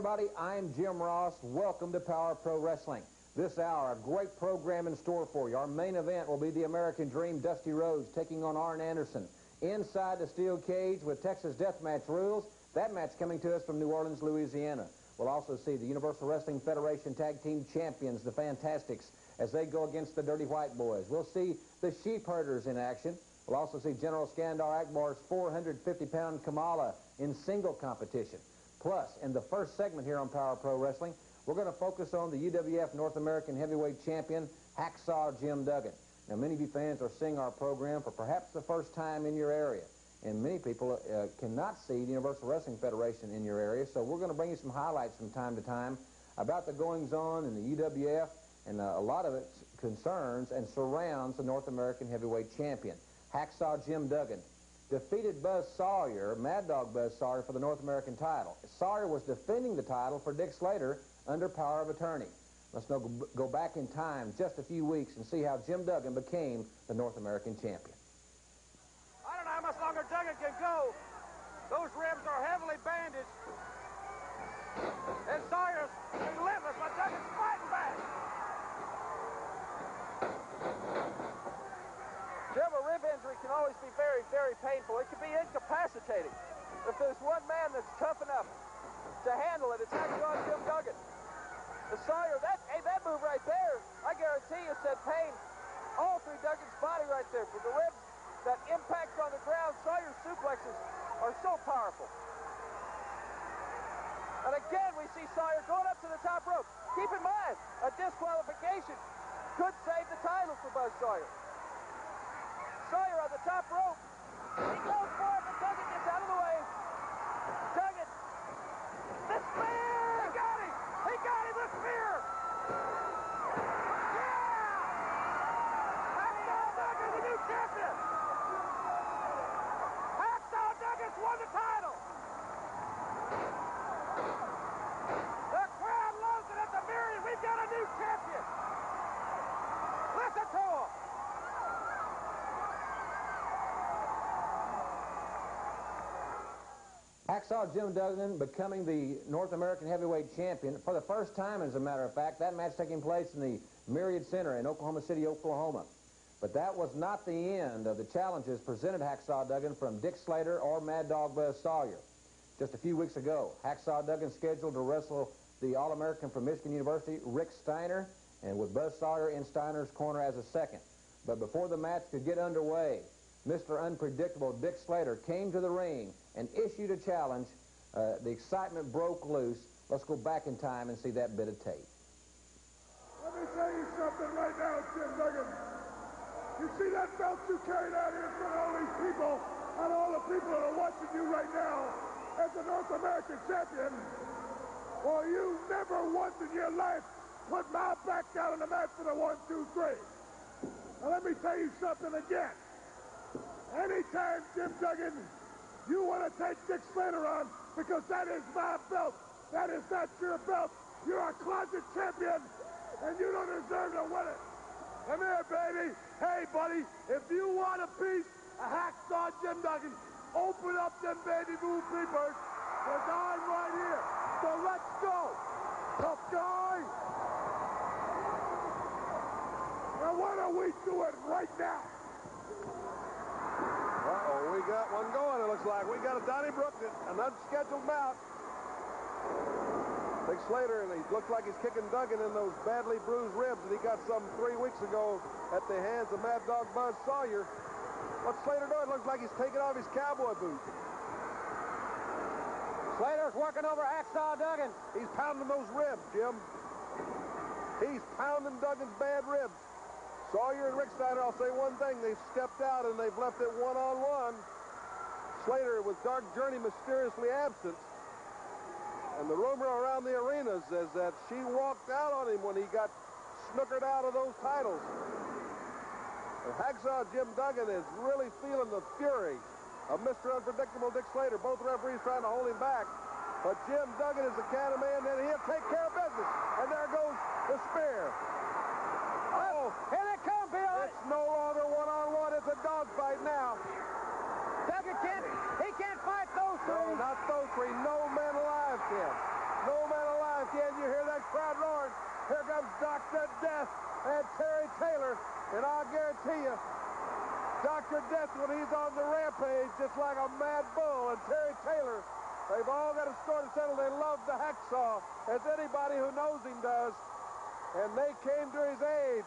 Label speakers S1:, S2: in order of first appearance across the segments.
S1: everybody. I'm Jim Ross. Welcome to Power Pro Wrestling. This hour, a great program in store for you. Our main event will be the American Dream, Dusty Rhodes, taking on Arn Anderson. Inside the steel cage with Texas Deathmatch rules. That match coming to us from New Orleans, Louisiana. We'll also see the Universal Wrestling Federation Tag Team Champions, the Fantastics, as they go against the Dirty White Boys. We'll see the Sheep Herders in action. We'll also see General Skandor Akbar's 450-pound Kamala in single competition. Plus, in the first segment here on Power Pro Wrestling, we're going to focus on the UWF North American Heavyweight Champion, Hacksaw Jim Duggan. Now, many of you fans are seeing our program for perhaps the first time in your area. And many people cannot see the Universal Wrestling Federation in your area, so we're going to bring you some highlights from time to time about the goings-on in the UWF, and a lot of it concerns and surrounds the North American Heavyweight Champion. Hacksaw Jim Duggan defeated Buzz Sawyer, Mad Dog Buzz Sawyer, for the North American title. Sawyer was defending the title for Dick Slater under power of attorney. Let's now go back in time just a few weeks and see how Jim Duggan became the North American champion.
S2: I don't know how much longer Duggan can go. Those ribs are heavily bandaged. And Sawyer's relentless, but Duggan's fighting back. Jim, a rib injury can always be very, very painful. It can be incapacitating. If there's one man that's tough enough to handle it, it's Hacksaw Jim Duggan. The Sawyer, that move right there, I guarantee you sent pain all through Duggan's body right there. For the ribs, that impact on the ground, Sawyer's suplexes are so powerful. And again, we see Sawyer going up to the top rope. Keep in mind, a disqualification could save the title for Buzz Sawyer. Sawyer on the top rope. He goes for it, but Duggan gets out of the way. Duggan. The spear! He got him! He got him, the spear! Yeah! Hacksaw Duggan, the new champion! Hacksaw Duggan's won the title! The crowd loves it at the Myriad. We've got a new champion! Listen to him!
S1: Hacksaw Jim Duggan becoming the North American Heavyweight Champion for the first time, as a matter of fact. That match taking place in the Myriad Center in Oklahoma City, Oklahoma. But that was not the end of the challenges presented Hacksaw Duggan from Dick Slater or Mad Dog Buzz Sawyer. Just a few weeks ago, Hacksaw Duggan scheduled to wrestle the All-American from Michigan University, Rick Steiner, and with Buzz Sawyer in Steiner's corner as a second. But before the match could get underway, Mr. Unpredictable Dick Slater came to the ring and issued a challenge. The excitement broke loose. Let's go back in time and see that bit of tape.
S3: Let me tell you something right now, Jim Duggan. You see that belt you carried out here in front of all these people, and all the people that are watching you right now as the North American champion? Well, you never once in your life put my back down on the mat for the 1, 2, 3. Now let me tell you something again. Anytime, Jim Duggan, you want to take Dick Slater on, because that is my belt. That is not your belt. You're a closet champion, and you don't deserve to win it. Come here, baby. Hey, buddy, if you want a piece of Hacksaw Jim Duggan, open up them baby blue peepers. There's on right here. So let's go. Tough guy. Now, why don't we do it right now?
S2: Uh-oh, we got one going, it looks like. We got a Donnybrook, an unscheduled bout. Dick Slater, and he looks like he's kicking Duggan in those badly bruised ribs that he got some 3 weeks ago at the hands of Mad Dog Buzz Sawyer. What's Slater doing? Looks like he's taking off his cowboy boots.
S1: Slater's working over Hacksaw Duggan.
S2: He's pounding those ribs, Jim. He's pounding Duggan's bad ribs. Sawyer and Rick Steiner, I'll say one thing, they've stepped out and they've left it one-on-one. Slater, with Dark Journey mysteriously absent. And the rumor around the arena says that she walked out on him when he got snookered out of those titles. And Hacksaw Jim Duggan is really feeling the fury of Mr. Unpredictable Dick Slater. Both referees trying to hold him back. But Jim Duggan is the kind of man that he'll take care of business. And there goes the spear. Oh,
S1: here they come, Bill.
S2: It's no longer one-on-one. It's a dogfight now.
S1: Duggan can't fight those three.
S2: No, not those three. No man alive can. No man alive. Can you hear that crowd roaring? Here comes Dr. Death and Terry Taylor. And I'll guarantee you, Dr. Death, when he's on the rampage, just like a mad bull, and Terry Taylor, they've all got a story to settle. They love the Hacksaw, as anybody who knows him does. And they came to his aid.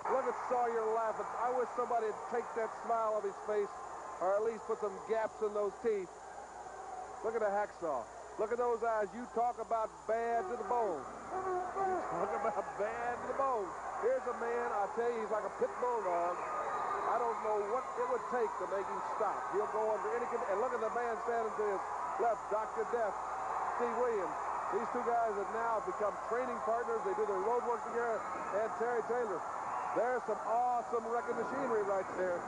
S2: Look at Sawyer laughing. I wish somebody would take that smile off his face, or at least put some gaps in those teeth. Look at the Hacksaw. Look at those eyes. You talk about bad to the bone. Talk about bad to the bone. Here's a man, I tell you, he's like a pit bulldog. I don't know what it would take to make him stop. He'll go under any condition. And look at the man standing to his left, Dr. Death, Steve Williams. These two guys have now become training partners. They do their road work together. And Terry Taylor. There's some awesome wrecking machinery right there.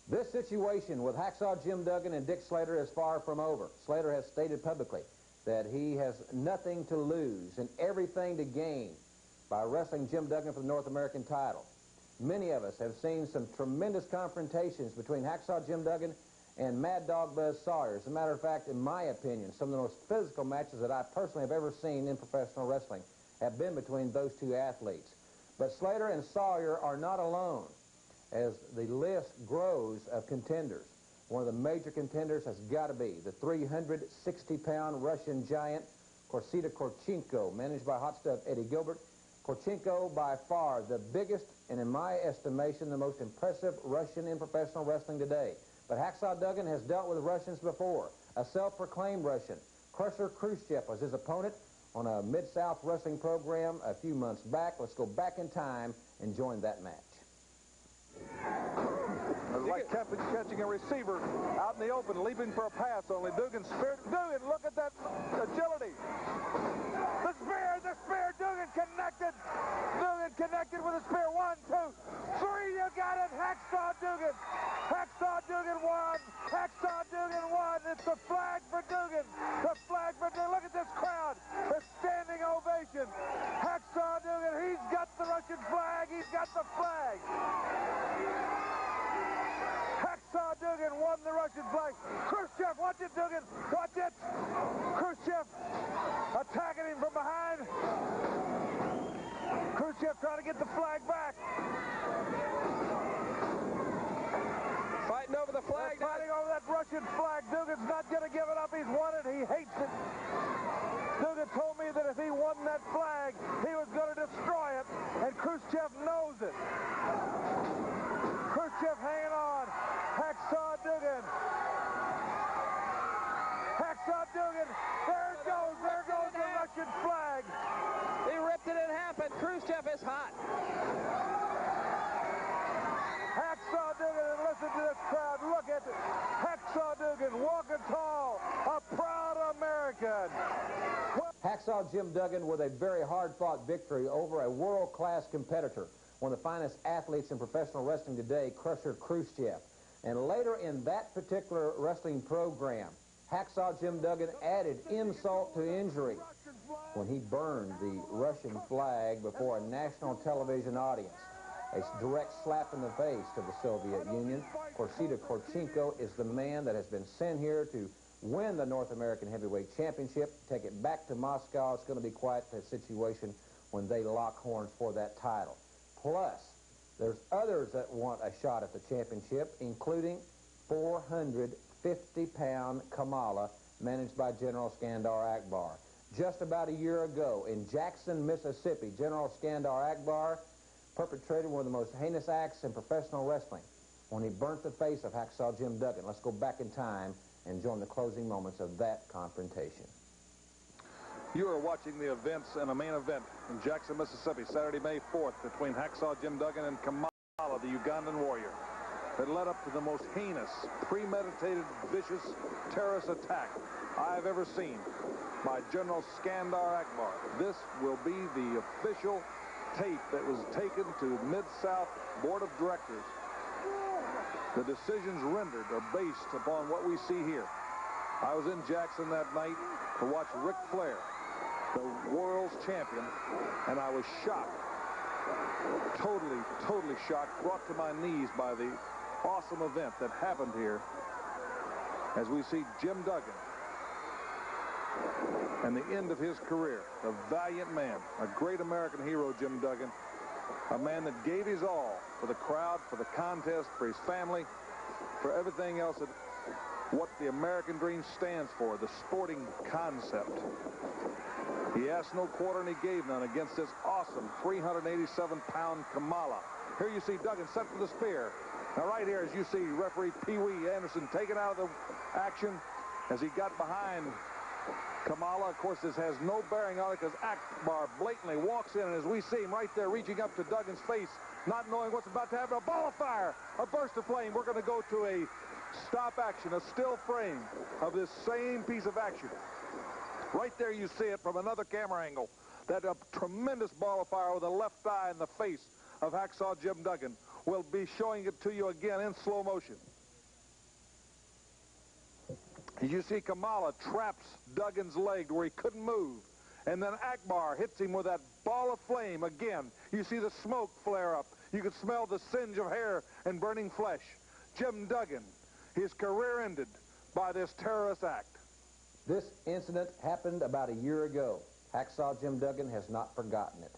S1: This situation with Hacksaw Jim Duggan and Dick Slater is far from over. Slater has stated publicly that he has nothing to lose and everything to gain by wrestling Jim Duggan for the North American title. Many of us have seen some tremendous confrontations between Hacksaw Jim Duggan and Mad Dog Buzz Sawyer. As a matter of fact, in my opinion, some of the most physical matches that I personally have ever seen in professional wrestling have been between those two athletes. But Slater and Sawyer are not alone as the list grows of contenders. One of the major contenders has got to be the 360-pound Russian giant, Korsita Korchenko, managed by hot stuff Eddie Gilbert. Korchenko, by far the biggest and, in my estimation, the most impressive Russian in professional wrestling today. But Hacksaw Duggan has dealt with Russians before. A self-proclaimed Russian. Crusher Crewchef was his opponent on a Mid-South wrestling program a few months back. Let's go back in time and join that match.
S2: It was like catching a receiver out in the open, leaping for a pass, only Duggan speared. Duggan, look at that agility. The spear, Duggan connected. Duggan connected with a spear. 1, 2, 3, you got it. Hacksaw Duggan. Hacksaw Duggan won. Hacksaw Duggan won. It's the flag for Duggan. The flag for Duggan. Look at this crowd. A standing ovation. Hacksaw Duggan, he's got the Russian flag. He's got the flag. Hacksaw Duggan won the Russian flag. Crewchef, watch it, Duggan. Watch it. Crewchef attacking him from behind. Crewchef trying to get the flag back.
S4: Fighting over the flag.
S2: Fighting over that Russian flag. Duggan's not going to give it up. He's won it. He hates it. Duggan told me that if he won that flag, he was going to destroy it, and Crewchef knows it. Crewchef hanging on. Hacksaw Duggan. Hacksaw Duggan. There it goes. There goes the Russian flag.
S4: He ripped it in half, and Crewchef is hot.
S2: Hacksaw Duggan, and listen to this crowd. Look at it. Hacksaw Duggan walking tall. A proud American.
S1: Hacksaw Jim Duggan with a very hard-fought victory over a world-class competitor, one of the finest athletes in professional wrestling today, Crusher Crewchef. And later in that particular wrestling program, Hacksaw Jim Duggan added insult to injury when he burned the Russian flag before a national television audience. A direct slap in the face to the Soviet Union. Korsita Korchenko is the man that has been sent here to win the North American Heavyweight Championship, take it back to Moscow. It's going to be quite a situation when they lock horns for that title. Plus, there's others that want a shot at the championship, including 450-pound Kamala, managed by General Skandor Akbar. Just about a year ago in Jackson, Mississippi, General Skandor Akbar perpetrated one of the most heinous acts in professional wrestling when he burnt the face of Hacksaw Jim Duggan. Let's go back in time and join the closing moments of that confrontation.
S2: You are watching the events and a main event in Jackson, Mississippi, Saturday, May 4th, between Hacksaw Jim Duggan and Kamala, the Ugandan warrior, that led up to the most heinous, premeditated, vicious terrorist attack I've ever seen by General Skandor Akbar. This will be the official tape that was taken to Mid-South Board of Directors. The decisions rendered are based upon what we see here. I was in Jackson that night to watch Ric Flair, the world's champion, and I was shocked, totally shocked, brought to my knees by the awesome event that happened here as we see Jim Duggan and the end of his career. A valiant man, a great American hero, Jim Duggan. A man that gave his all for the crowd, for the contest, for his family, for everything else that what the American dream stands for, the sporting concept. He asked no quarter and he gave none against this awesome 387-pound Kamala. Here you see Duggan set for the spear. Now right here, as you see, referee Pee Wee Anderson taken out of the action as he got behind Kamala. Of course, this has no bearing on it because Akbar blatantly walks in, and as we see him right there reaching up to Duggan's face, not knowing what's about to happen, a ball of fire, a burst of flame. We're going to go to a stop action, a still frame of this same piece of action. Right there you see it from another camera angle. That tremendous ball of fire with a left eye in the face of Hacksaw Jim Duggan. We'll be showing it to you again in slow motion. As you see, Kamala traps Duggan's leg where he couldn't move. And then Akbar hits him with that ball of flame again. You see the smoke flare up. You can smell the singe of hair and burning flesh. Jim Duggan, his career ended by this terrorist act.
S1: This incident happened about a year ago. Hacksaw Jim Duggan has not forgotten it.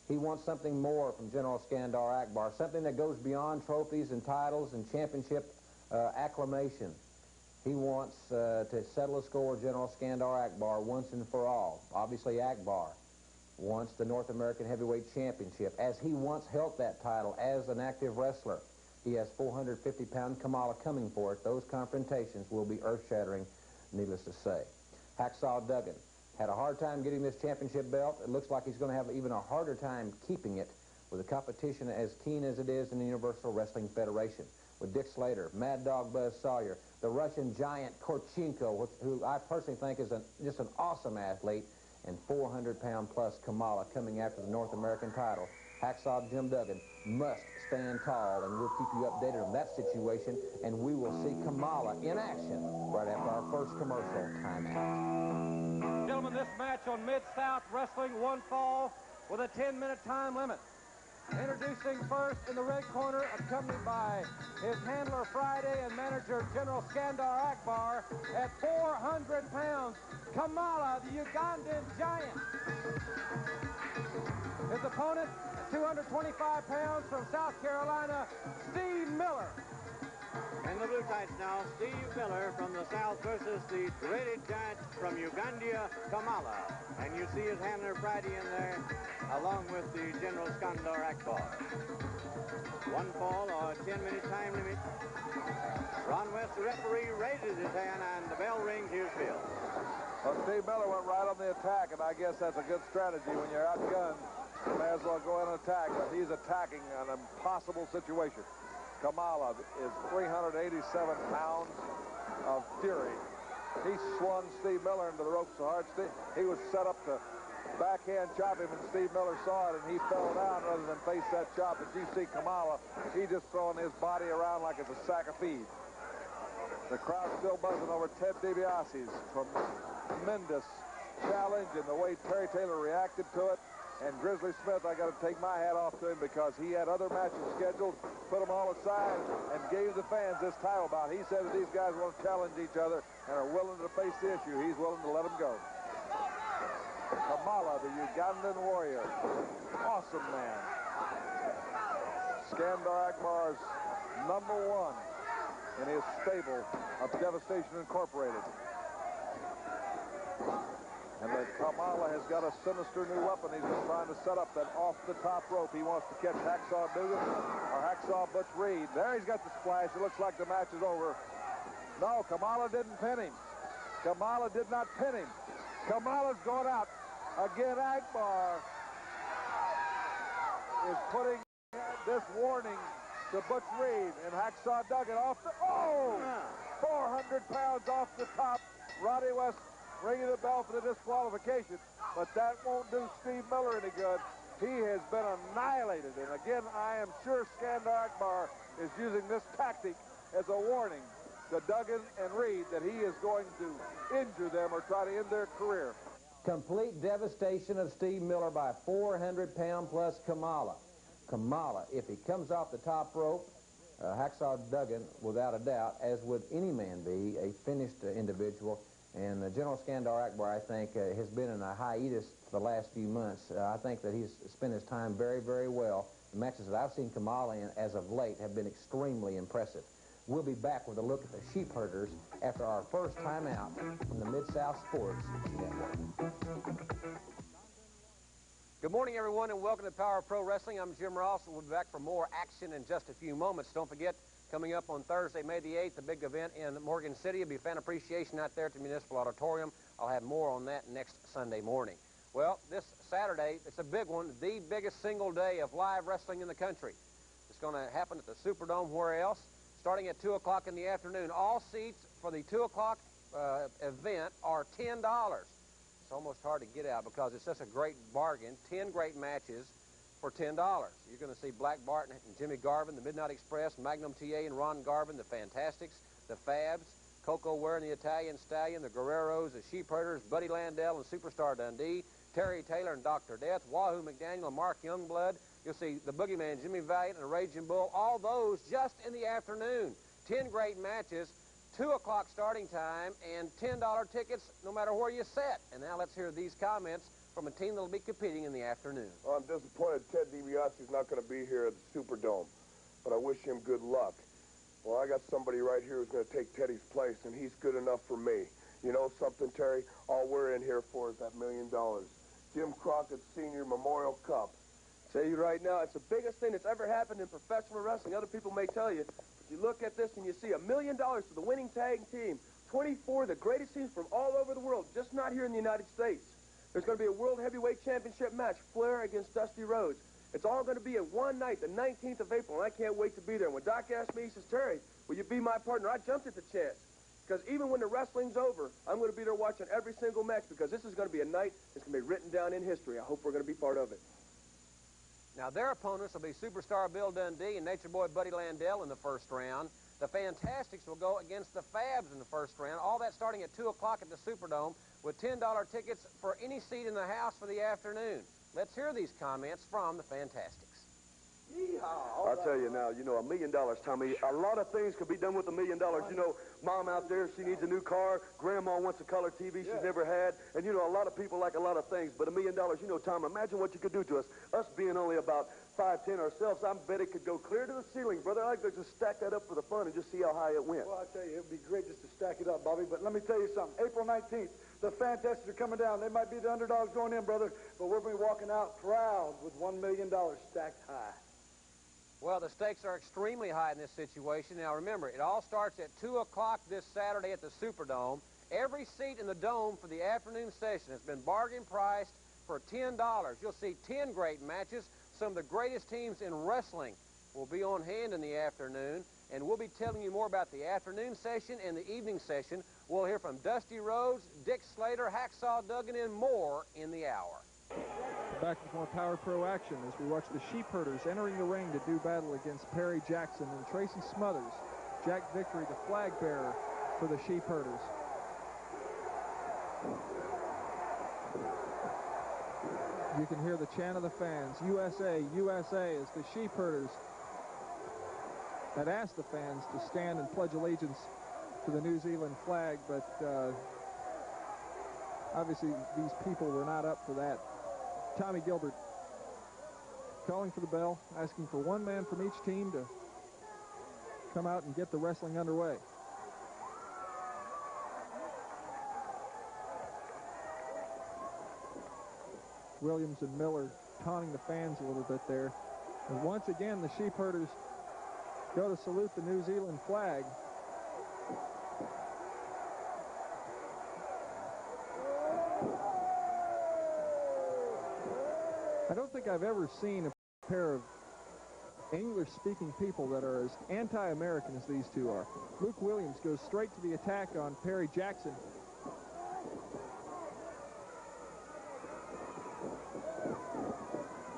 S1: He wants something more from General Skandor Akbar, something that goes beyond trophies and titles and championship acclamation. He wants to settle a score with General Skandor Akbar once and for all. Obviously, Akbar wants the North American Heavyweight Championship, as he once held that title as an active wrestler. He has 450-pound Kamala coming for it. Those confrontations will be earth-shattering, needless to say. Hacksaw Duggan had a hard time getting this championship belt. It looks like he's going to have even a harder time keeping it with a competition as keen as it is in the Universal Wrestling Federation. With Dick Slater, Mad Dog Buzz Sawyer, the Russian giant Korchenko, who I personally think is just an awesome athlete, and 400-pound-plus Kamala coming after the North American title. Hacksaw Jim Duggan must stand tall, and we'll keep you updated on that situation, and we will see Kamala in action right after our first commercial timeout.
S4: Gentlemen, this match on Mid-South Wrestling, one fall with a 10-minute time limit. Introducing first in the red corner, accompanied by his handler Friday and manager General Skandor Akbar at 400 pounds, Kamala, the Ugandan giant. His opponent, 225 pounds from South Carolina, Steve Miller.
S5: In the blue tights now, Steve Miller from the South versus the dreaded giant from Uganda, Kamala. And you see his handler Friday in there, along with the General Skandor Akbar. One fall or 10-minute time limit. Ron West, the referee, raises his hand, and the bell rings. Here's Bill.
S2: Well, Steve Miller went right on the attack, and I guess that's a good strategy. When you're outgunned, you may as well go in and attack, but he's attacking an impossible situation. Kamala is 387 pounds of fury. He swung Steve Miller into the ropes so hard. He was set up to backhand chop him, and Steve Miller saw it, and he fell down rather than face that chop. But you see Kamala, he just throwing his body around like it's a sack of feed. The crowd still buzzing over Ted DiBiase's tremendous challenge and the way Terry Taylor reacted to it. And Grizzly Smith, I got to take my hat off to him because he had other matches scheduled, put them all aside, and gave the fans this title bout. He said that these guys want to challenge each other and are willing to face the issue. He's willing to let them go. Kamala, the Ugandan warrior. Awesome man. Skandor Akbar's #1 in his stable of Devastation Incorporated. And then Kamala has got a sinister new weapon. He's just trying to set up that off-the-top rope. He wants to catch Hacksaw Duggan or Hacksaw Butch Reed. There he's got the splash. It looks like the match is over. No, Kamala didn't pin him. Kamala did not pin him. Kamala's going out. Again, Akbar is putting this warning to Butch Reed and Hacksaw Duggan off the... Oh! 400 pounds off the top. Roddy West ringing the bell for the disqualification, but that won't do Steve Miller any good. He has been annihilated, and again, I am sure Skandor Akbar is using this tactic as a warning to Duggan and Reed that he is going to injure them or try to end their career.
S1: Complete devastation of Steve Miller by 400-pound-plus Kamala. Kamala, if he comes off the top rope, Hacksaw Duggan, without a doubt, as would any man be, a finished individual. And General Skandor Akbar, I think, has been in a hiatus for the last few months. I think that he's spent his time very, very well. The matches that I've seen Kamala in as of late have been extremely impressive. We'll be back with a look at the sheep herders after our first time out from the Mid-South Sports Network.
S6: Good morning, everyone, and welcome to Power Pro Wrestling. I'm Jim Ross, and we'll be back for more action in just a few moments. Don't forget, coming up on Thursday, May the 8th, the big event in Morgan City. It'll be fan appreciation out there at the Municipal Auditorium. I'll have more on that next Sunday morning. Well, this Saturday, it's a big one, the biggest single day of live wrestling in the country. It's going to happen at the Superdome. Where else? Starting at 2 o'clock in the afternoon. All seats for the 2 o'clock event are $10. It's almost hard to get out because it's such a great bargain. 10 great matches for $10. You're going to see Black Barton and Jimmy Garvin, the Midnight Express, Magnum TA and Ron Garvin, the Fantastics, the Fabs, Coco Ware and the Italian Stallion, the Guerreros, the Sheep Herders, Buddy Landell and Superstar Dundee, Terry Taylor and Dr. Death, Wahoo McDaniel and Mark Youngblood. You'll see the Boogeyman, Jimmy Valiant and the Raging Bull, all those just in the afternoon. 10 great matches. 2 o'clock starting time, and $10 tickets no matter where you sit. And now let's hear these comments from a team that will be competing in the afternoon.
S2: Well, I'm disappointed Ted DiBiase's not going to be here at the Superdome, but I wish him good luck. Well, I got somebody right here who's going to take Teddy's place, and he's good enough for me. You know something, Terry? All we're in here for is that $1 million. Jim Crockett's Senior Memorial Cup.
S7: Tell you right now, it's the biggest thing that's ever happened in professional wrestling. Other people may tell you. You look at this and you see $1 million for the winning tag team, 24 of the greatest teams from all over the world, just not here in the United States. There's going to be a World Heavyweight Championship match, Flair against Dusty Rhodes. It's all going to be in one night, the 19th of April, and I can't wait to be there. When Doc asked me, he says, Terry, will you be my partner? I jumped at the chance. Because even when the wrestling's over, I'm going to be there watching every single match because this is going to be a night that's going to be written down in history. I hope we're going to be part of it.
S6: Now, their opponents will be Superstar Bill Dundee and Nature Boy Buddy Landell in the first round. The Fantastics will go against the Fabs in the first round. All that starting at 2 o'clock at the Superdome with $10 tickets for any seat in the house for the afternoon. Let's hear these comments from the Fantastics.
S7: I'll tell you now, you know, $1 million, Tommy, a lot of things could be done with $1 million. You know, Mom out there, she needs a new car. Grandma wants a color TV she's never had. And, you know, a lot of people like a lot of things. But $1 million, you know, Tom, imagine what you could do to us. Us being only about 5'10" ourselves, I bet it could go clear to the ceiling, brother. I'd like to just stack that up for the fun and just see how high it went.
S3: Well, I tell you, it would be great just to stack it up, Bobby. But let me tell you something. April 19th, the Fantastics are coming down. They might be the underdogs going in, brother. But we're going to be walking out proud with $1 million stacked high.
S6: Well, the stakes are extremely high in this situation. Now, remember, it all starts at 2 o'clock this Saturday at the Superdome. Every seat in the dome for the afternoon session has been bargain priced for $10. You'll see 10 great matches. Some of the greatest teams in wrestling will be on hand in the afternoon, and we'll be telling you more about the afternoon session and the evening session. We'll hear from Dusty Rhodes, Dick Slater, Hacksaw Duggan, and more in the hour.
S8: Back with more Power Pro action as we watch the Sheep Herders entering the ring to do battle against Perry Jackson and Tracy Smothers. Jack Victory, the flag bearer for the Sheep Herders. You can hear the chant of the fans, USA, USA, as the Sheep Herders had asked the fans to stand and pledge allegiance to the New Zealand flag, but obviously these people were not up for that. Tommy Gilbert calling for the bell, asking for one man from each team to come out and get the wrestling underway. Williams and Miller taunting the fans a little bit there. And once again, the Sheep Herders go to salute the New Zealand flag. I don't think I've ever seen a pair of English-speaking people that are as anti-American as these two are. Luke Williams goes straight to the attack on Perry Jackson.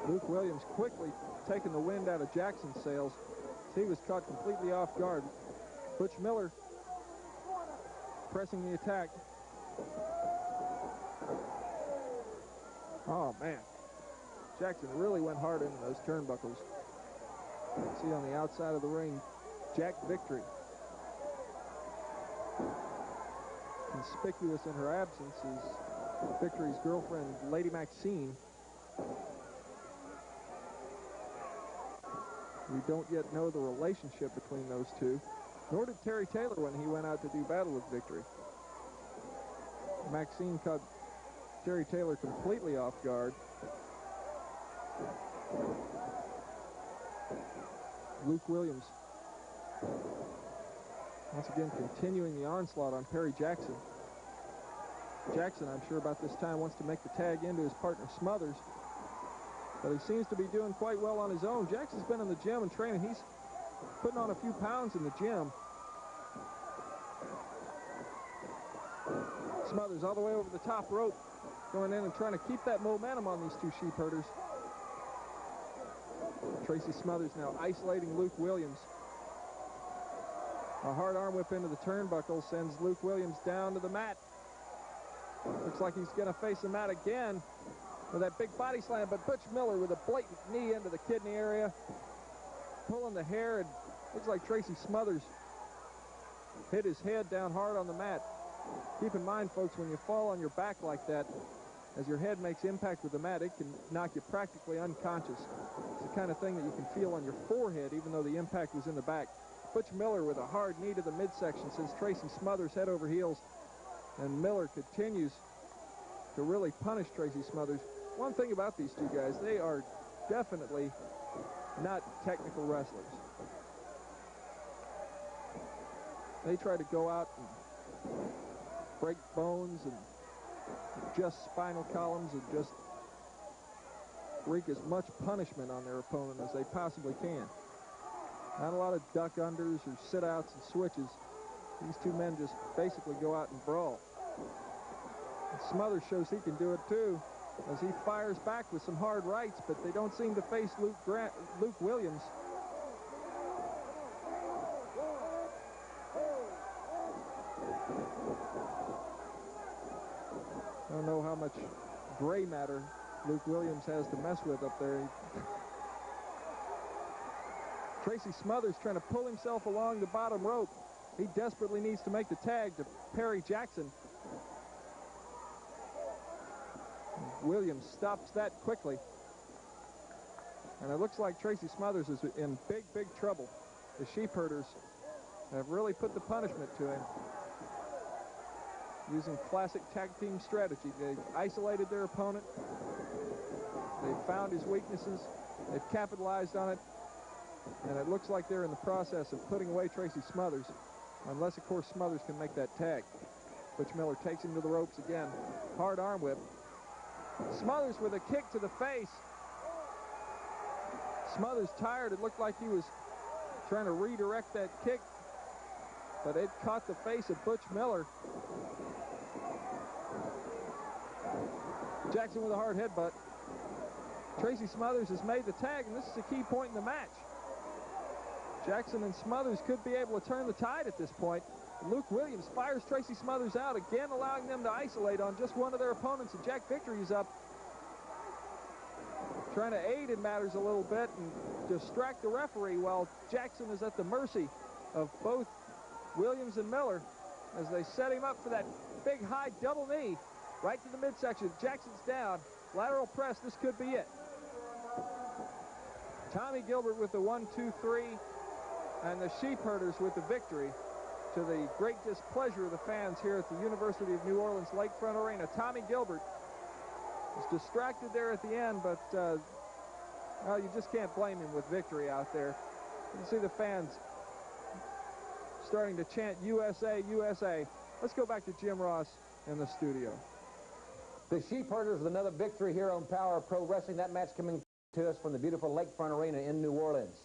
S8: Luke Williams quickly taking the wind out of Jackson's sails. He was caught completely off guard. Butch Miller pressing the attack. Oh, man. Jackson really went hard into those turnbuckles. See on the outside of the ring, Jack Victory conspicuous in her absence is Victory's girlfriend, Lady Maxine. We don't yet know the relationship between those two, nor did Terry Taylor when he went out to do battle with Victory. Maxine caught Terry Taylor completely off guard. Luke Williams, once again, continuing the onslaught on Perry Jackson. Jackson, I'm sure about this time, wants to make the tag into his partner Smothers, but he seems to be doing quite well on his own. Jackson's been in the gym and training. He's putting on a few pounds in the gym. Smothers all the way over the top rope, going in and trying to keep that momentum on these two sheep herders. Tracy Smothers now isolating Luke Williams. A hard arm whip into the turnbuckle sends Luke Williams down to the mat. Looks like he's going to face the mat again with that big body slam, but Butch Miller with a blatant knee into the kidney area, pulling the hair, and looks like Tracy Smothers hit his head down hard on the mat. Keep in mind, folks, when you fall on your back like that, as your head makes impact with the mat, it can knock you practically unconscious. It's the kind of thing that you can feel on your forehead, even though the impact was in the back. Butch Miller with a hard knee to the midsection sends Tracy Smothers head over heels, and Miller continues to really punish Tracy Smothers. One thing about these two guys, they are definitely not technical wrestlers. They try to go out and break bones and just spinal columns and just wreak as much punishment on their opponent as they possibly can. Not a lot of duck unders or sit-outs and switches. These two men just basically go out and brawl. And Smothers shows he can do it too, as he fires back with some hard rights, but they don't seem to face Luke Williams. I don't know how much gray matter Luke Williams has to mess with up there. Tracy Smothers trying to pull himself along the bottom rope. He desperately needs to make the tag to Perry Jackson. Williams stops that quickly. And it looks like Tracy Smothers is in big, big trouble. The sheep herders have really put the punishment to him. Using classic tag team strategy. They've isolated their opponent. They've found his weaknesses. They've capitalized on it. And it looks like they're in the process of putting away Tracy Smothers, unless, of course, Smothers can make that tag. Butch Miller takes him to the ropes again. Hard arm whip. Smothers with a kick to the face. Smothers tired. It looked like he was trying to redirect that kick, but it caught the face of Butch Miller. Jackson with a hard headbutt. Tracy Smothers has made the tag, and this is a key point in the match. Jackson and Smothers could be able to turn the tide at this point. Luke Williams fires Tracy Smothers out, again allowing them to isolate on just one of their opponents, and Jack Victory is up, trying to aid in matters a little bit and distract the referee, while Jackson is at the mercy of both Williams and Miller as they set him up for that big high double knee right to the midsection. Jackson's down. Lateral press, this could be it. Tommy Gilbert with the 1, 2, 3, and the sheep herders with the victory, to the great displeasure of the fans here at the University of New Orleans Lakefront Arena. Tommy Gilbert was distracted there at the end, but well, you just can't blame him with victory out there. You can see the fans starting to chant USA, USA. Let's go back to Jim Ross in the studio.
S1: The sheep herders with another victory here on Power Pro Wrestling. That match coming to us from the beautiful Lakefront Arena in New Orleans.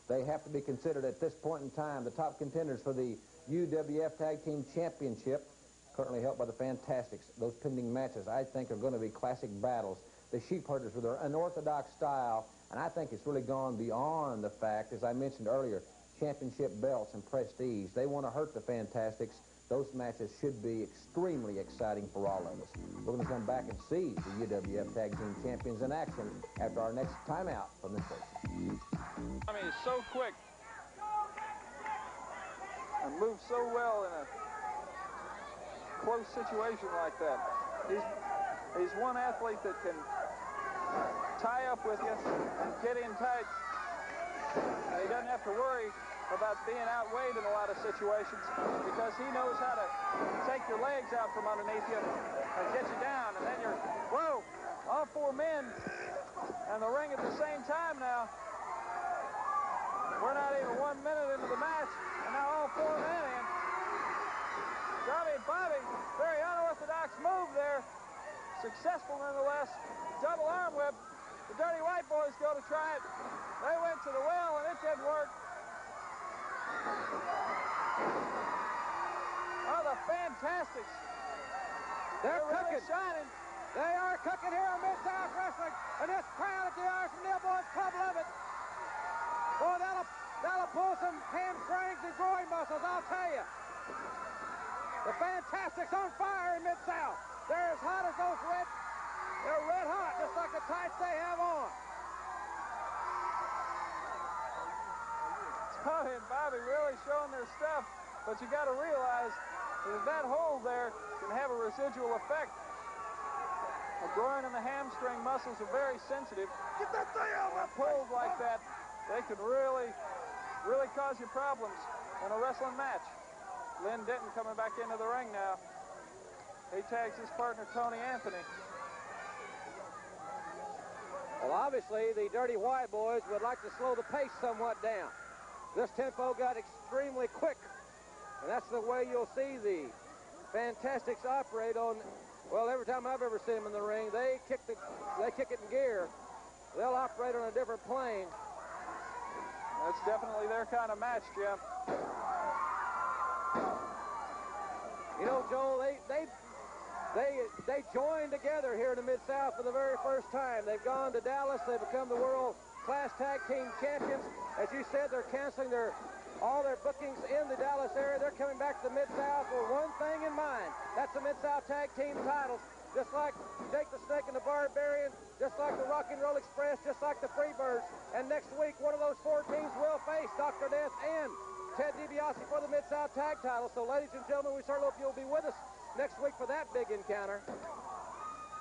S1: They have to be considered at this point in time the top contenders for the UWF Tag Team Championship, currently held by the Fantastics. Those pending matches, I think, are going to be classic battles. The sheep herders with their unorthodox style, and I think it's really gone beyond the fact, as I mentioned earlier, championship belts and prestige. They want to hurt the Fantastics. Those matches should be extremely exciting for all of us. We're going to come back and see the UWF Tag Team Champions in action after our next timeout from the station.
S8: I mean, it's so quick and moves so well in a close situation like that. He's one athlete that can tie up with you and get in tight. And he doesn't have to worry about being outweighed in a lot of situations because he knows how to take your legs out from underneath you and get you down. And then you're, whoa, all four men in the ring at the same time now. We're not even 1 minute into the match, and now all four men in. Tommy and Bobby, very unorthodox move there. Successful nonetheless. Double arm whip. The Dirty White Boys go to try it. They went to the well, and it didn't work. Oh, the Fantastics.
S4: They're
S8: really
S4: cooking.
S8: shining.
S4: They are cooking here in Mid-South Wrestling, and this crowd at the Irish and Neil Boys Club love it. Boy, that'll pull some hamstrings and groin muscles, I'll tell you. The Fantastics on fire in Mid-South. They're as hot as those red. They're red hot, just like the tights they have on.
S8: Tommy and Bobby really showing their stuff, but you got to realize that hold there can have a residual effect. The groin and the hamstring muscles are very sensitive.
S3: Get that thing out!
S8: When pulled like that, they can really cause you problems in a wrestling match. Lynn Denton coming back into the ring now. He tags his partner, Tony Anthony.
S4: Well, obviously, the Dirty White Boys would like to slow the pace somewhat down. This tempo got extremely quick, and that's the way you'll see the Fantastics operate on. Well, every time I've ever seen them in the ring, they kick it in gear. They'll operate on a different plane.
S8: That's definitely their kind of match, Jim.
S4: You know, Joel, they joined together here in the Mid-South for the very first time. They've gone to Dallas. They've become the World Class Tag Team Champions. As you said, they're canceling all their bookings in the Dallas area. They're coming back to the Mid-South with one thing in mind. That's the Mid-South Tag Team titles. Just like Jake the Snake and the Barbarian, just like the Rock and Roll Express, just like the Freebirds. And next week, one of those four teams will face Dr. Death and Ted DiBiase for the Mid-South Tag title. So, ladies and gentlemen, we certainly hope you'll be with us next week for that big encounter.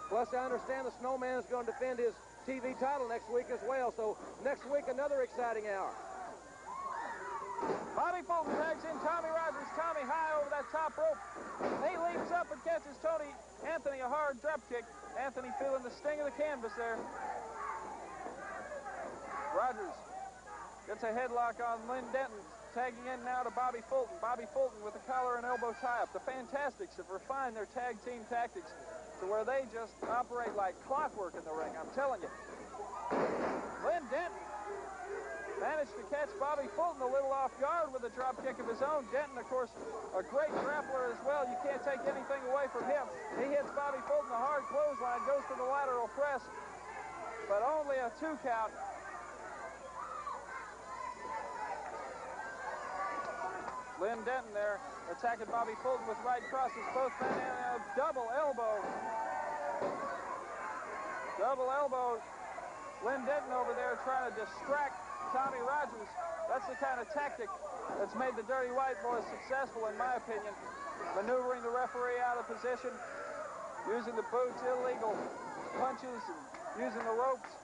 S4: Plus, I understand the Snowman is going to defend his TV title next week as well. So, next week, another exciting hour.
S8: Bobby Fulton tags in Tommy Rogers. Tommy high over that top rope. He leaps up and catches Tony Anthony a hard drop kick. Anthony feeling the sting of the canvas there. Rogers gets a headlock on Lynn Denton. Tagging in now to Bobby Fulton. Bobby Fulton with the collar and elbow tie-up. The Fantastics have refined their tag team tactics to where they just operate like clockwork in the ring, I'm telling you. Lynn Denton managed to catch Bobby Fulton a little off guard with a drop kick of his own. Denton, of course, a great grappler as well. You can't take anything away from him. He hits Bobby Fulton a hard clothesline, goes for the lateral press, but only a 2 count. Lynn Denton there attacking Bobby Fulton with right crosses. Both men in a double elbow. Double elbow. Lynn Denton over there trying to distract Tommy Rogers. That's the kind of tactic that's made the Dirty White Boys successful, in my opinion. Maneuvering the referee out of position, using the boots, illegal punches, and using the ropes.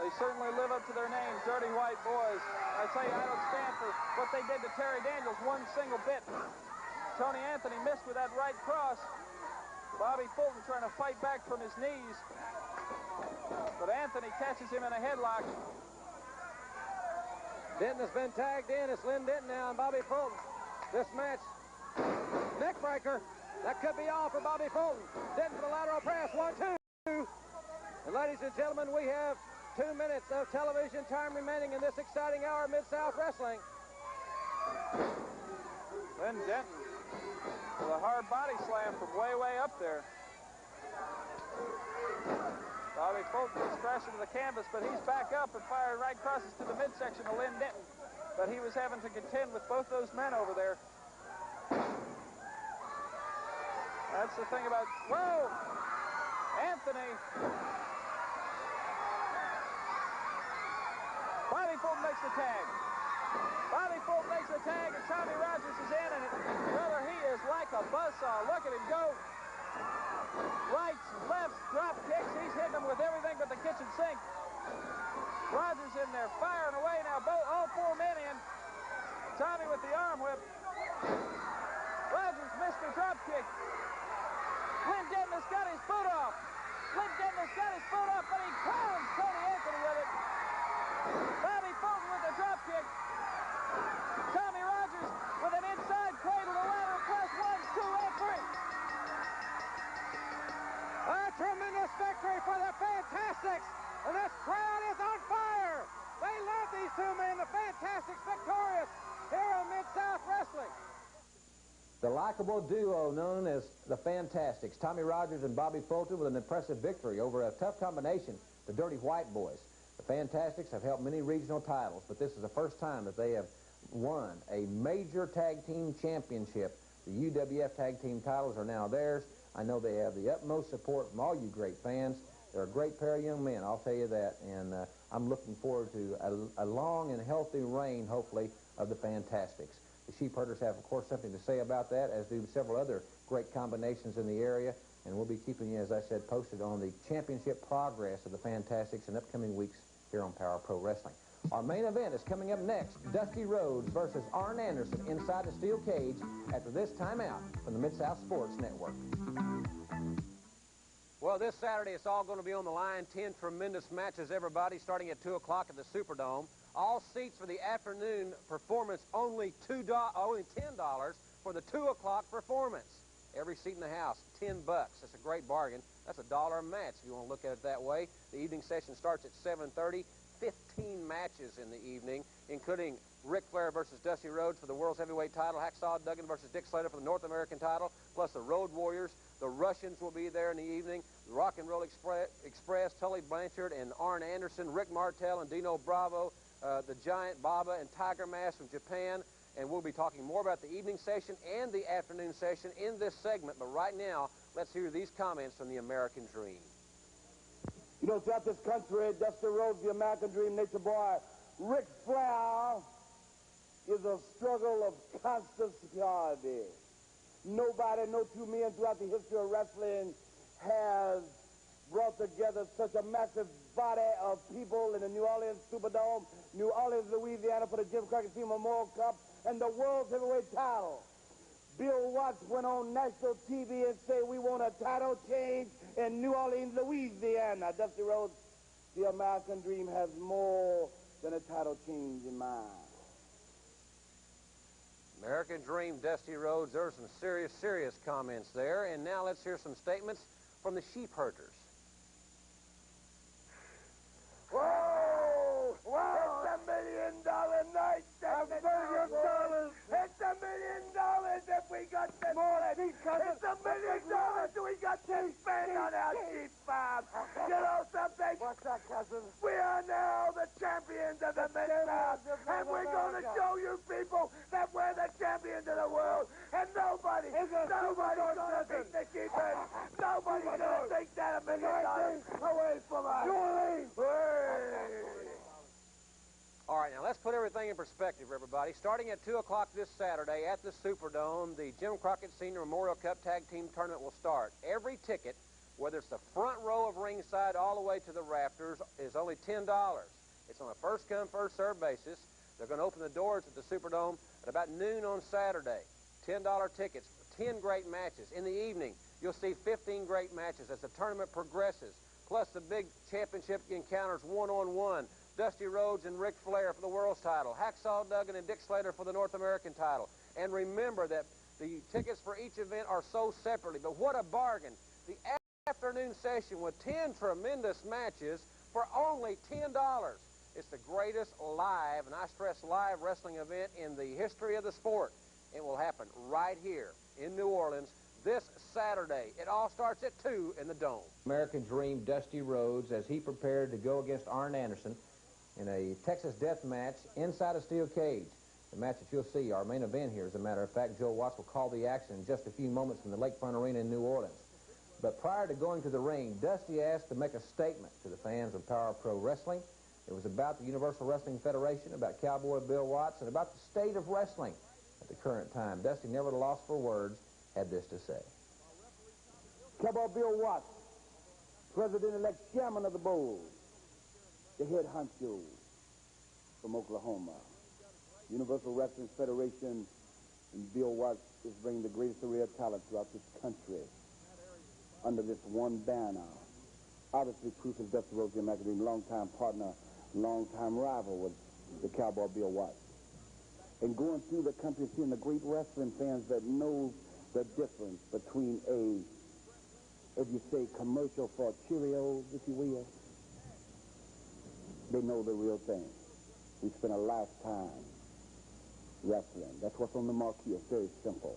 S8: They certainly live up to their names, Dirty White Boys. I tell you, I don't stand for what they did to Terry Daniels one single bit. Tony Anthony missed with that right cross. Bobby Fulton trying to fight back from his knees. But Anthony catches him in a headlock.
S4: Denton has been tagged in. It's Lynn Denton now and Bobby Fulton. This match, neck breaker. That could be all for Bobby Fulton. Denton for the lateral press. 1, 2. And ladies and gentlemen, we have 2 minutes of television time remaining in this exciting hour of Mid-South Wrestling.
S8: Lynn Denton with a hard body slam from way, way up there. Bobby Fulton is crashing to the canvas, but he's back up and firing right crosses to the midsection of Lynn Denton. But he was having to contend with both those men over there. That's the thing about, whoa! Anthony. Bobby Fulton makes the tag. Bobby Fulton makes the tag, and Tommy Rogers is in, and whether he
S4: Hacksaw. Look at him go. Rights, lefts, drop kicks. He's hitting them with everything but the kitchen sink. Rogers in there firing away now. All four men in. Tommy with the arm whip. Rogers missed the drop kick. Clint Dennis got his foot off. But he crowns Tony Anthony with it. Bobby Fulton with the drop kick. Tommy Rogers with an inside cradle to ladder plus 1, 2, and 3. A tremendous victory for the Fantastics. And this crowd is on fire. They love these two men. The Fantastics victorious here on Mid-South Wrestling.
S1: The likable duo known as the Fantastics, Tommy Rogers and Bobby Fulton, with an impressive victory over a tough combination, the Dirty White Boys. The Fantastics have held many regional titles, but this is the first time that they have won a major tag team championship. The UWF Tag Team titles are now theirs. I know they have the utmost support from all you great fans. They're a great pair of young men, I'll tell you that, and I'm looking forward to a long and healthy reign, hopefully, of the Fantastics. The Sheepherders have, of course, something to say about that, as do several other great combinations in the area, and we'll be keeping you, as I said, posted on the championship progress of the Fantastics in upcoming weeks here on Power Pro Wrestling. Our main event is coming up next, Dusty Rhodes versus Arn Anderson inside the steel cage after this timeout from the Mid-South Sports Network.
S6: Well, this Saturday, it's all going to be on the line. 10 tremendous matches, everybody, starting at 2 o'clock at the Superdome. All seats for the afternoon performance, only $10 for the 2 o'clock performance. Every seat in the house, $10. That's a great bargain. That's $1 a match if you want to look at it that way. The evening session starts at 7:30. 15 matches in the evening, including Ric Flair versus Dusty Rhodes for the World's Heavyweight title, Hacksaw Duggan versus Dick Slater for the North American title, plus the Road Warriors. The Russians will be there in the evening. The Rock and Roll Express, Tully Blanchard and Arn Anderson, Rick Martel and Dino Bravo, the Giant Baba and Tiger Mask from Japan. And we'll be talking more about the evening session and the afternoon session in this segment. But right now, let's hear these comments from the American Dream.
S9: You know, throughout this country, Dusty Rhodes, the American Dream, Nature Boy, Ric Flair is a struggle of constant superiority. Nobody, no two men throughout the history of wrestling has brought together such a massive body of people in the New Orleans Superdome, New Orleans, Louisiana, for the Jim Crockett Senior Memorial Cup and the World's Heavyweight title. Bill Watts went on national TV and said, we want a title change in New Orleans, Louisiana. Dusty Rhodes, the American Dream, has more than a title change in mind.
S6: American Dream, Dusty Rhodes. There are some serious comments there. And now let's hear some statements from the Sheepherders.
S9: Whoa! Whoa! It's $1 million night. $1 million. It's $1 million if we got this. It's $1 million we got to spend on our cheap farm. You know something? What's that, cousin? We are now the champions of the Mid-South, and we're going to show you people that we're the champions of the world, and nobody's going to beat the Sheepherders. Nobody's going to take that $1 million away from us.
S6: All right, now let's put everything in perspective, everybody. Starting at 2 o'clock this Saturday at the Superdome, the Jim Crockett Senior Memorial Cup Tag Team Tournament will start. Every ticket, whether it's the front row of ringside all the way to the rafters, is only $10. It's on a first-come, first-served basis. They're going to open the doors at the Superdome at about noon on Saturday. $10 tickets, 10 great matches. In the evening, you'll see 15 great matches as the tournament progresses, plus the big championship encounters one-on-one. Dusty Rhodes and Ric Flair for the world's title, Hacksaw Duggan and Dick Slater for the North American title. And remember that the tickets for each event are sold separately, but what a bargain. The afternoon session with 10 tremendous matches for only $10. It's the greatest live, and I stress live, wrestling event in the history of the sport. It will happen right here in New Orleans this Saturday. It all starts at 2 in the Dome.
S1: American Dream, Dusty Rhodes, as he prepared to go against Arn Anderson in a Texas death match inside a steel cage. The match that you'll see, our main event here, as a matter of fact. Joe Watts will call the action in just a few moments from the Lakefront Arena in New Orleans. But prior to going to the ring, Dusty asked to make a statement to the fans of Power Pro Wrestling. It was about the Universal Wrestling Federation, about Cowboy Bill Watts, and about the state of wrestling at the current time. Dusty never lost for words, had this to say.
S9: Cowboy Bill Watts, President-elect Chairman of the Board, the head honcho from Oklahoma. Universal Wrestling Federation and Bill Watts is bringing the greatest array of talent throughout this country under this one banner. Obviously, proof is Dusty Rhodes, Jim McAdream, longtime partner, longtime rival with the Cowboy Bill Watts. And going through the country, seeing the great wrestling fans that know the difference between a, if you say, commercial for Cheerios, if you will, they know the real thing. We spent a lifetime wrestling. That's what's on the marquee. It's very simple.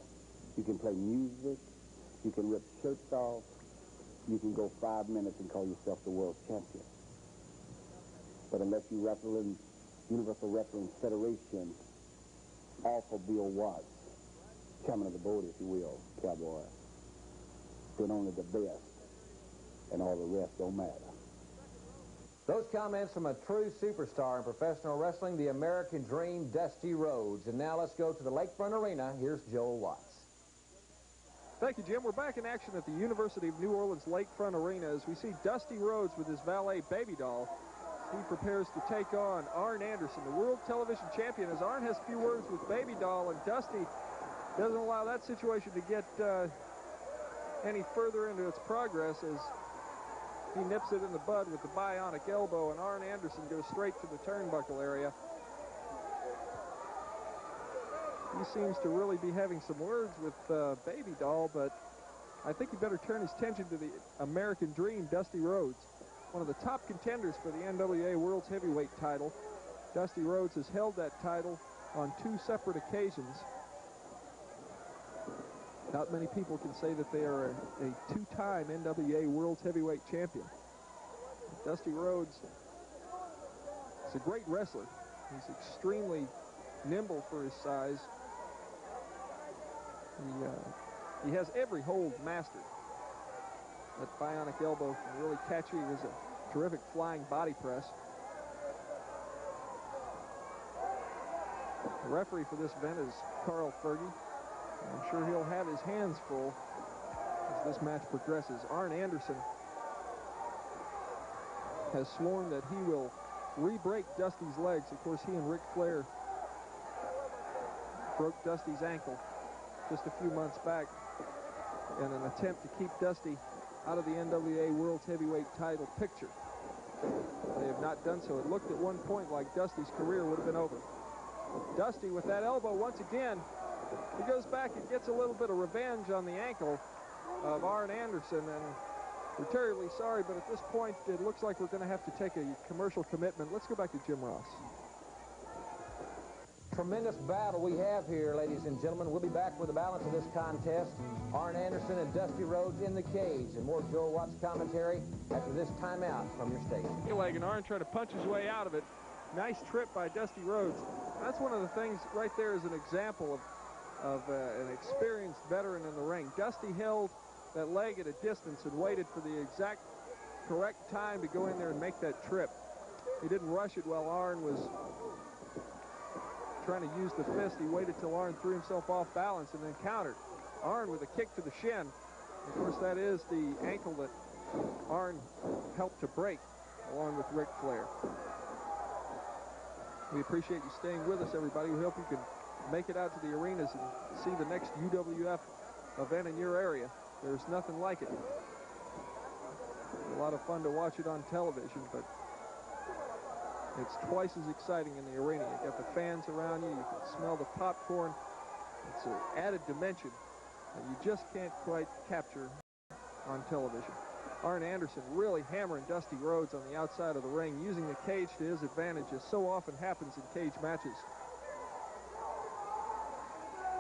S9: You can play music, you can rip shirts off, you can go 5 minutes and call yourself the world champion. But unless you wrestle in Universal Wrestling Federation, all for Bill Watts, chairman of the board, if you will, Cowboy, then only the best, and all the rest don't matter.
S1: Those comments from a true superstar in professional wrestling, the American Dream, Dusty Rhodes. And now let's go to the Lakefront Arena. Here's Joel Watts.
S8: Thank you, Jim. We're back in action at the University of New Orleans Lakefront Arena as we see Dusty Rhodes with his valet Baby Doll. He prepares to take on Arn Anderson, the world television champion, as Arn has a few words with Baby Doll, and Dusty doesn't allow that situation to get any further into its progress as he nips it in the bud with the bionic elbow, and Arn Anderson goes straight to the turnbuckle area. He seems to really be having some words with Baby Doll, but I think he better turn his attention to the American Dream, Dusty Rhodes, one of the top contenders for the NWA World's Heavyweight title. Dusty Rhodes has held that title on 2 separate occasions. Not many people can say that they are a 2-time NWA World's Heavyweight champion. Dusty Rhodes is a great wrestler. He's extremely nimble for his size. He has every hold mastered. That bionic elbow can really catch you. He has a terrific flying body press. The referee for this event is Carl Fergie. I'm sure he'll have his hands full as this match progresses. Arn Anderson has sworn that he will re-break Dusty's legs. Of course, he and Ric Flair broke Dusty's ankle just a few months back in an attempt to keep Dusty out of the NWA World's Heavyweight title picture. They have not done so. It looked at one point like Dusty's career would have been over. Dusty with that elbow once again. He goes back and gets a little bit of revenge on the ankle of Arn Anderson, and we're terribly sorry, but at this point it looks like we're going to have to take a commercial commitment. Let's go back to Jim Ross.
S1: Tremendous battle we have here, ladies and gentlemen. We'll be back with the balance of this contest. Arn Anderson and Dusty Rhodes in the cage, and more Joel Watts commentary after this timeout from your station.
S8: Leg, and Arn trying to punch his way out of it. Nice trip by Dusty Rhodes. That's one of the things right there is an example of an experienced veteran in the ring. Dusty held that leg at a distance and waited for the exact correct time to go in there and make that trip. He didn't rush it while Arn was trying to use the fist. He waited till Arn threw himself off balance and then countered. Arn with a kick to the shin. Of course, that is the ankle that Arn helped to break along with Ric Flair. We appreciate you staying with us, everybody. We hope you can make it out to the arenas and see the next UWF event in your area. There's nothing like it. A lot of fun to watch it on television, but it's twice as exciting in the arena. You've got the fans around you. You can smell the popcorn. It's an added dimension that you just can't quite capture on television. Arn Anderson really hammering Dusty Rhodes on the outside of the ring, using the cage to his advantage, as so often happens in cage matches.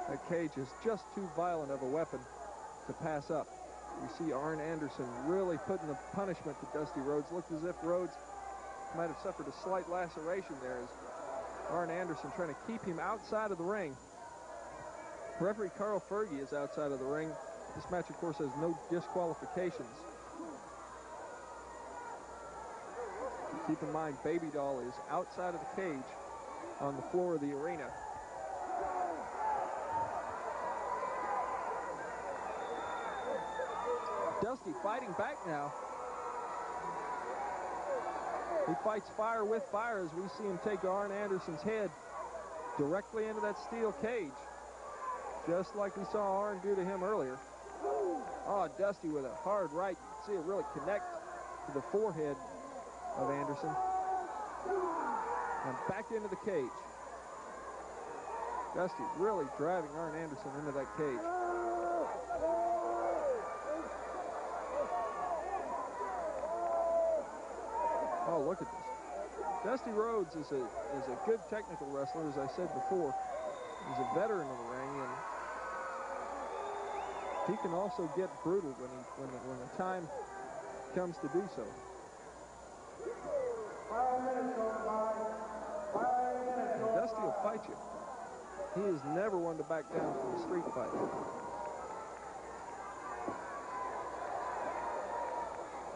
S8: That cage is just too violent of a weapon to pass up. We see Arn Anderson really putting the punishment to Dusty Rhodes. Looked as if Rhodes might have suffered a slight laceration there as Arn Anderson trying to keep him outside of the ring. Referee Carl Fergie is outside of the ring. This match, of course, has no disqualifications. Keep in mind, Baby Doll is outside of the cage on the floor of the arena. Dusty fighting back now. He fights fire with fire as we see him take Arn Anderson's head directly into that steel cage, just like we saw Arn do to him earlier. Oh, Dusty with a hard right. You can see it really connect to the forehead of Anderson. And back into the cage. Dusty really driving Arn Anderson into that cage. Oh, look at this. Dusty Rhodes is a good technical wrestler, as I said before. He's a veteran of the ring, and he can also get brutal when the time comes to do so. And Dusty will fight you. He is never one to back down from a street fight.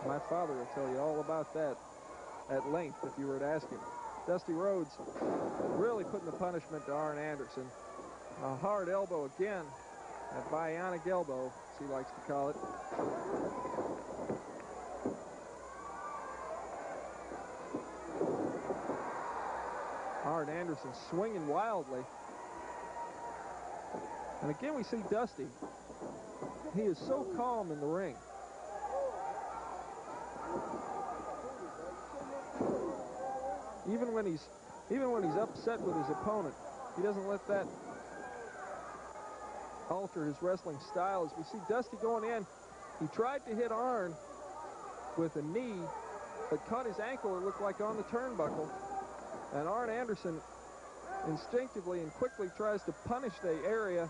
S8: My father will tell you all about that at length if you were to ask him. Dusty Rhodes really putting the punishment to Arn Anderson. A hard elbow again, a bionic elbow, as he likes to call it. Arn Anderson swinging wildly. And again we see Dusty. He is so calm in the ring. Even when he's upset with his opponent, he doesn't let that alter his wrestling style. As we see Dusty going in, he tried to hit Arn with a knee, but caught his ankle, it looked like, on the turnbuckle. And Arn Anderson instinctively and quickly tries to punish the area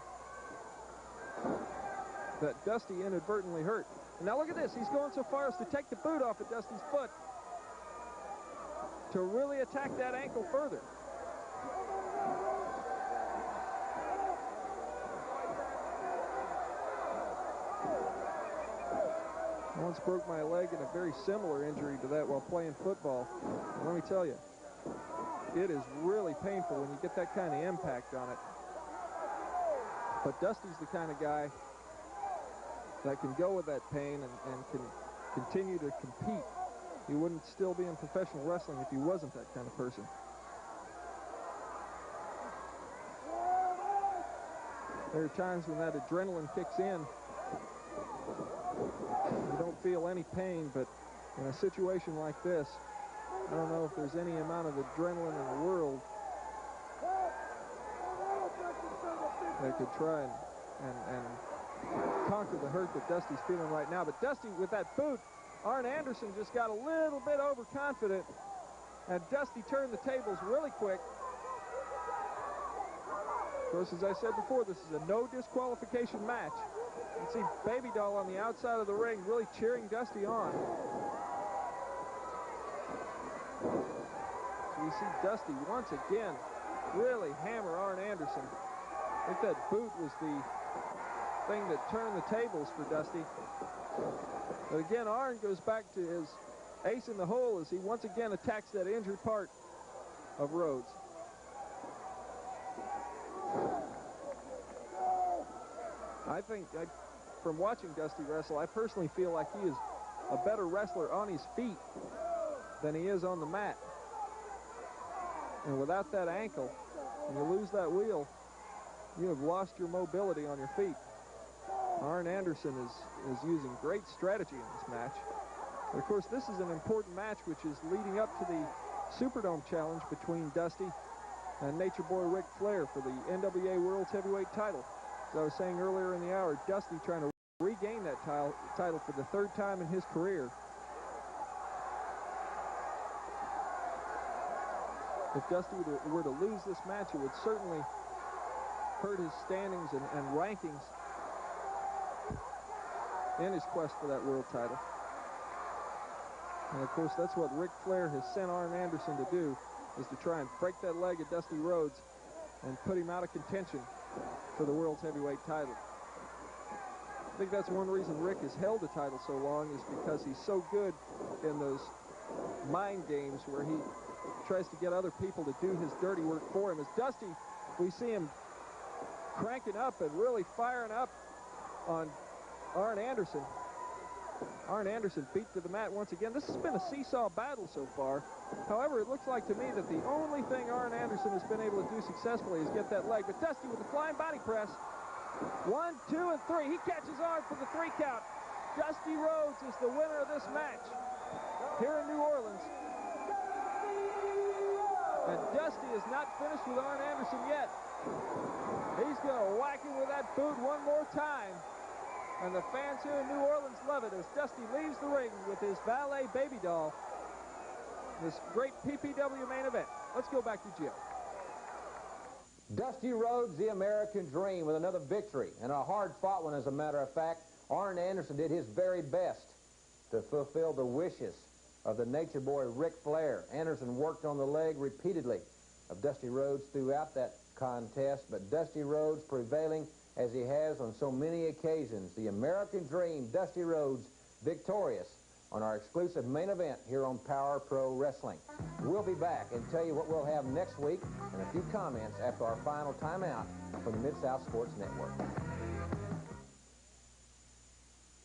S8: that Dusty inadvertently hurt. And now look at this, he's going so far as to take the boot off of Dusty's foot to really attack that ankle further. I once broke my leg in a very similar injury to that while playing football. And let me tell you, it is really painful when you get that kind of impact on it. But Dusty's the kind of guy that can go with that pain and can continue to compete. He wouldn't still be in professional wrestling if he wasn't that kind of person. There are times when that adrenaline kicks in. You don't feel any pain, but in a situation like this, I don't know if there's any amount of adrenaline in the world that could try and conquer the hurt that Dusty's feeling right now. But Dusty, with that boot, Arn Anderson just got a little bit overconfident, and Dusty turned the tables really quick. Of course, as I said before, this is a no disqualification match. You can see Baby Doll on the outside of the ring really cheering Dusty on. So you see Dusty once again really hammer Arn Anderson. I think that boot was the thing that turned the tables for Dusty. But again, Arn goes back to his ace in the hole as he once again attacks that injured part of Rhodes. I think, from watching Dusty wrestle, I personally feel like he is a better wrestler on his feet than he is on the mat. And without that ankle, when you lose that wheel, you have lost your mobility on your feet. Arn Anderson is using great strategy in this match. But of course, this is an important match which is leading up to the Superdome challenge between Dusty and Nature Boy Ric Flair for the NWA World's Heavyweight title. As I was saying earlier in the hour, Dusty trying to regain that title for the third time in his career. If Dusty were to lose this match, it would certainly hurt his standings and rankings in his quest for that world title. And of course, that's what Ric Flair has sent Arn Anderson to do, is to try and break that leg of Dusty Rhodes and put him out of contention for the world's heavyweight title. I think that's one reason Rick has held the title so long, is because he's so good in those mind games where he tries to get other people to do his dirty work for him. As Dusty, we see him cranking up and really firing up on Arn Anderson. Arn Anderson beat to the mat once again. This has been a seesaw battle so far. However, it looks like to me that the only thing Arn Anderson has been able to do successfully is get that leg. But Dusty with the flying body press. 1, 2, and 3. He catches Arn for the 3 count. Dusty Rhodes is the winner of this match here in New Orleans. And Dusty is not finished with Arn Anderson yet. He's going to whack him with that boot one more time. And the fans here in New Orleans love it as Dusty leaves the ring with his valet baby doll. This great PPW main event. Let's go back to Jim.
S1: Dusty Rhodes, the American Dream, with another victory, and a hard-fought one, as a matter of fact. Arn Anderson did his very best to fulfill the wishes of the Nature Boy, Ric Flair. Anderson worked on the leg repeatedly of Dusty Rhodes throughout that contest, but Dusty Rhodes prevailing as he has on so many occasions. The American Dream, Dusty Rhodes, victorious on our exclusive main event here on Power Pro Wrestling. We'll be back and tell you what we'll have next week and a few comments after our final timeout from the Mid-South Sports Network.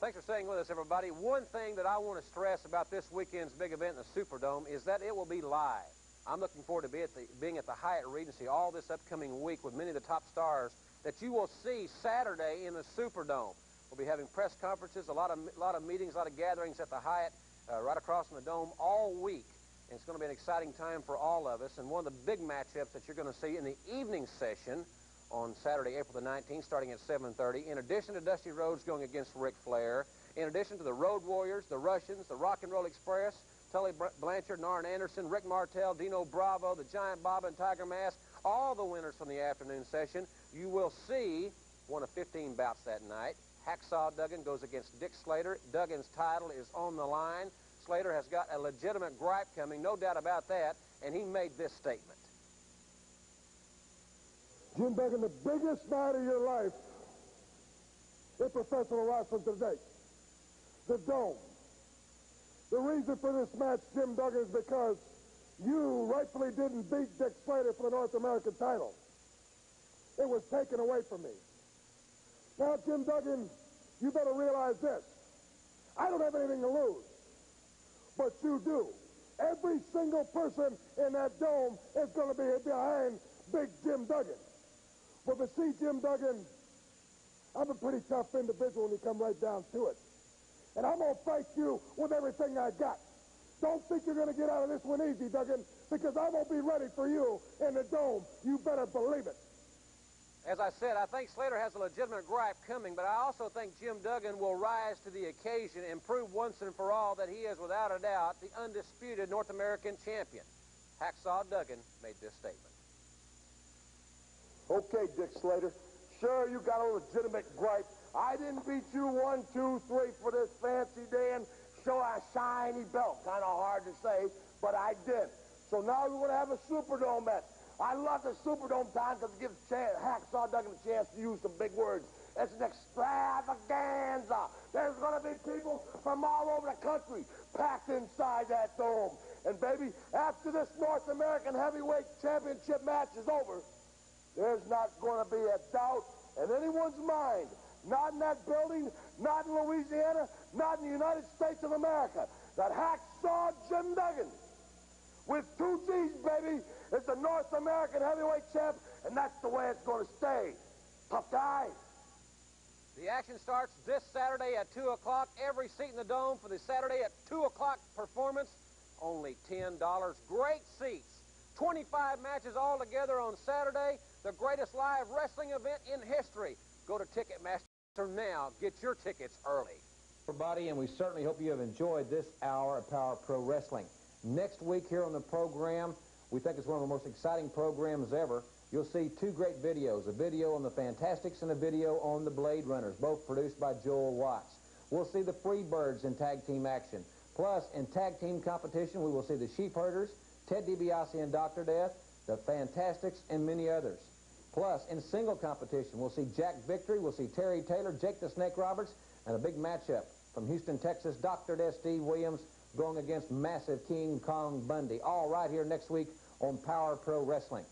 S6: Thanks for staying with us, everybody. One thing that I want to stress about this weekend's big event in the Superdome is that it will be live. I'm looking forward to being at the Hyatt Regency all this upcoming week with many of the top stars that you will see Saturday in the Superdome. We'll be having press conferences, a lot of meetings, a lot of gatherings at the Hyatt right across from the Dome all week. And it's going to be an exciting time for all of us. And one of the big matchups that you're going to see in the evening session on Saturday, April the 19th, starting at 7:30, in addition to Dusty Rhodes going against Ric Flair, in addition to the Road Warriors, the Russians, the Rock and Roll Express, Tully Blanchard and Arn Anderson, Rick Martel, Dino Bravo, the Giant Bob and Tiger Mask, all the winners from the afternoon session. You will see one of 15 bouts that night. Hacksaw Duggan goes against Dick Slater. Duggan's title is on the line. Slater has got a legitimate gripe coming, no doubt about that, and he made this statement.
S3: Jim Duggan, the biggest night of your life in professional wrestling today. The Dome. The reason for this match, Jim Duggan, is because you rightfully didn't beat Dick Slater for the North American title. It was taken away from me. Now, Jim Duggan, you better realize this. I don't have anything to lose, but you do. Every single person in that Dome is going to be behind Big Jim Duggan. But to see Jim Duggan, I'm a pretty tough individual when you come right down to it. And I'm going to fight you with everything I got. Don't think you're going to get out of this one easy, Duggan, because I'm going to be ready for you in the Dome. You better believe it.
S6: As I said, I think Slater has a legitimate gripe coming, but I also think Jim Duggan will rise to the occasion and prove once and for all that he is, without a doubt, the undisputed North American champion. Hacksaw Duggan made this statement.
S9: Okay, Dick Slater. Sure, you got a legitimate gripe. I didn't beat you 1, 2, 3 for this fancy day and show a shiny belt. Kind of hard to say, but I did. So now we're going to have a Superdome match. I love the Superdome time because it gives Hacksaw Duggan a chance to use some big words. It's an extravaganza. There's going to be people from all over the country packed inside that Dome. And, baby, after this North American Heavyweight Championship match is over, there's not going to be a doubt in anyone's mind, not in that building, not in Louisiana, not in the United States of America, that Hacksaw Jim Duggan, with 2 G's, baby, is the North American Heavyweight Champ, and that's the way it's going to stay. Tough guy.
S6: The action starts this Saturday at 2 o'clock. Every seat in the Dome for the Saturday at 2 o'clock performance, only $10. Great seats. 25 matches all together on Saturday. The greatest live wrestling event in history. Go to Ticketmaster now. Get your tickets early.
S1: Everybody, and we certainly hope you have enjoyed this hour of Power Pro Wrestling. Next week here on the program, we think it's one of the most exciting programs ever. You'll see 2 great videos, a video on the Fantastics and a video on the Blade Runners, both produced by Joel Watts. We'll see the Freebirds in tag team action. Plus, in tag team competition, we will see the Sheep Herders, Ted DiBiase and Dr. Death, the Fantastics, and many others. Plus, in single competition, we'll see Jack Victory, we'll see Terry Taylor, Jake the Snake Roberts, and a big matchup from Houston, Texas, Dr. Death Steve Williams going against Massive King Kong Bundy. All right here next week on Power Pro Wrestling.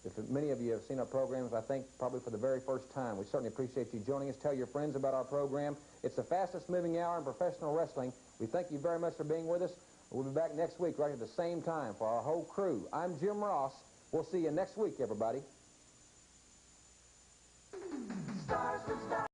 S1: If many of you have seen our programs, I think probably for the very first time, we certainly appreciate you joining us. Tell your friends about our program. It's the fastest moving hour in professional wrestling. We thank you very much for being with us. We'll be back next week right at the same time for our whole crew. I'm Jim Ross. We'll see you next week, everybody.